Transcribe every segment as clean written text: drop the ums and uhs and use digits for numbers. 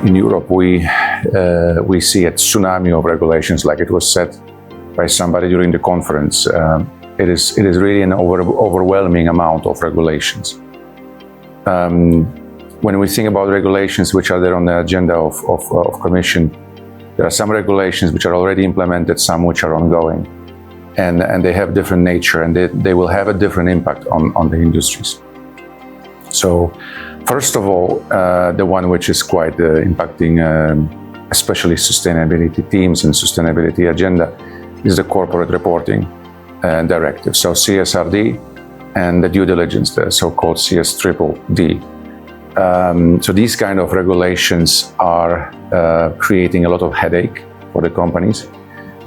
in Europe, we see a tsunami of regulations, like it was said by somebody during the conference. It is really an overwhelming amount of regulations. When we think about regulations which are there on the agenda of Commission, there are some regulations which are already implemented, some which are ongoing, and they have different nature, and they will have a different impact on the industries. So, first of all, the one which is quite impacting especially sustainability teams and sustainability agenda is the corporate reporting directive, so CSRD, and the due diligence, the so-called CSDDD. So these kind of regulations are creating a lot of headache for the companies,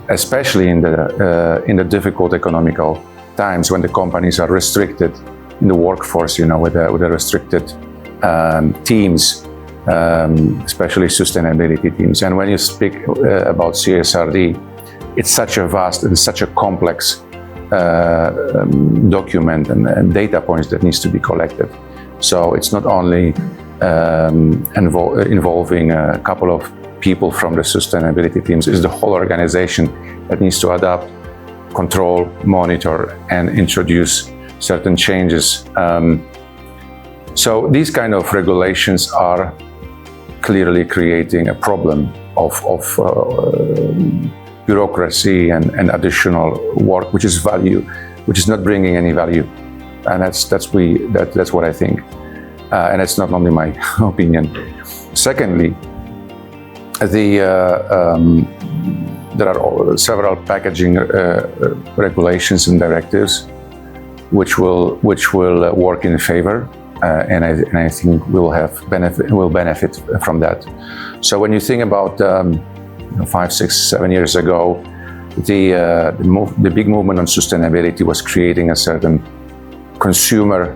especially in the difficult economical times when the companies are restricted in the workforce, with the restricted teams, especially sustainability teams. And when you speak about CSRD, it's such a vast and such a complex document and data points that needs to be collected. So it's not only involving a couple of people from the sustainability teams, it's the whole organization that needs to adapt, control, monitor, and introduce certain changes. So these kind of regulations are clearly creating a problem of bureaucracy and additional work, which is not bringing any value. And that's what I think, and it's not only my opinion. Secondly, there are several packaging regulations and directives which will work in favor, and I think will benefit from that. So when you think about 5, 6, 7 years ago, the big movement on sustainability was creating a certain consumer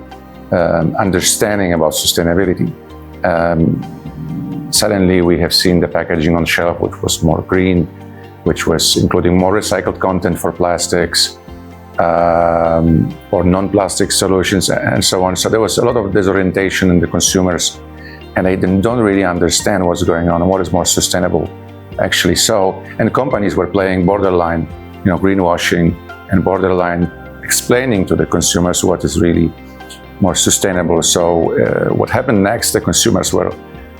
understanding about sustainability. Suddenly we have seen the packaging on shelf which was more green, which was including more recycled content for plastics or non-plastic solutions and so on. So there was a lot of disorientation in the consumers, and they don't really understand what's going on and what is more sustainable actually. So, and companies were playing borderline, greenwashing and borderline explaining to the consumers what is really more sustainable. So what happened next, the consumers were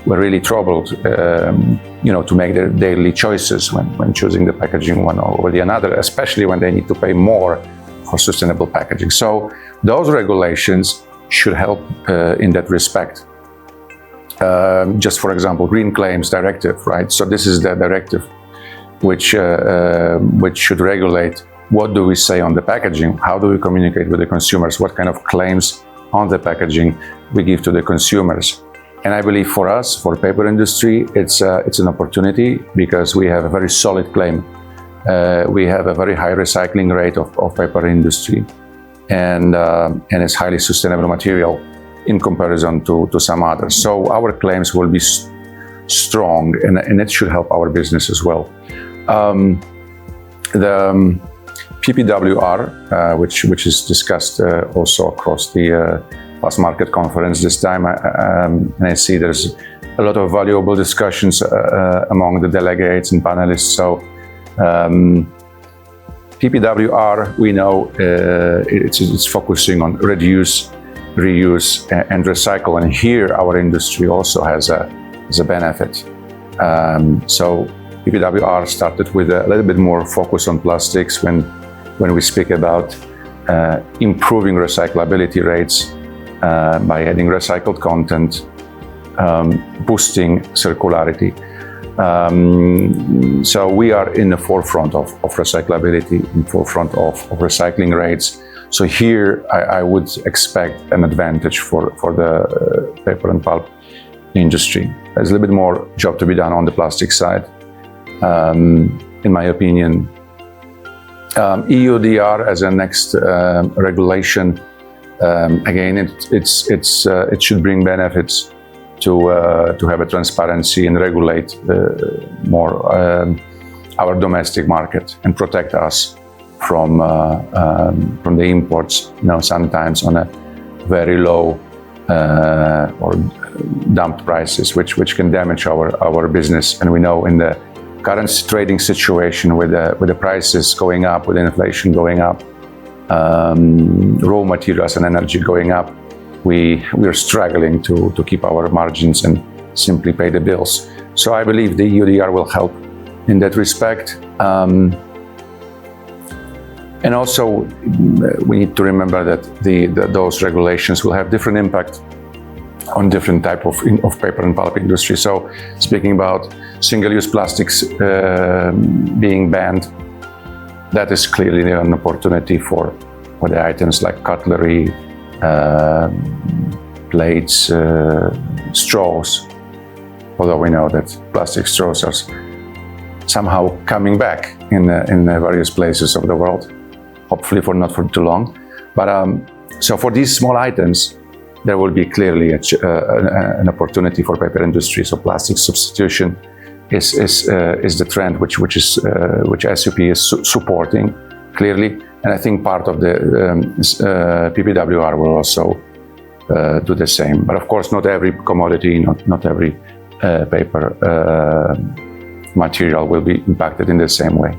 really troubled, to make their daily choices when choosing the packaging one over the other, especially when they need to pay more for sustainable packaging. So those regulations should help in that respect. Just for example, Green Claims Directive, right? So this is the directive which should regulate what do we say on the packaging, how do we communicate with the consumers, what kind of claims on the packaging we give to the consumers. And I believe for us, for paper industry, it's an opportunity because we have a very solid claim. We have a very high recycling rate of paper industry, and it's highly sustainable material in comparison to some others. So our claims will be strong, and it should help our business as well. The PPWR, which is discussed also across the Fastmarket conference this time, and I see there's a lot of valuable discussions among the delegates and panelists. So PPWR, we know it's focusing on reduce, reuse, and recycle, and here our industry also has a benefit. So PPWR started with a little bit more focus on plastics when we speak about improving recyclability rates by adding recycled content, boosting circularity. So we are in the forefront of recyclability, in forefront of recycling rates. So here I would expect an advantage for the paper and pulp industry. There's a little bit more job to be done on the plastic side, in my opinion. EUDR as a next regulation, again, it should bring benefits to have a transparency and regulate more our domestic market and protect us from the imports. Sometimes on a very low or dumped prices, which can damage our business. And we know in the current trading situation with the prices going up, with inflation going up, raw materials and energy going up, we are struggling to keep our margins and simply pay the bills. So I believe the EUDR will help in that respect. And also, we need to remember that those regulations will have different impact on different type of paper and pulp industry. So, speaking about single-use plastics being banned, that is clearly an opportunity for the items like cutlery, plates, straws. Although we know that plastic straws are somehow coming back in various places of the world. Hopefully not for too long. But so for these small items, there will be clearly an opportunity for paper industry. So plastic substitution is the trend which SUP is supporting clearly, and I think part of the PPWR will also do the same. But of course, not every commodity, not every paper material will be impacted in the same way.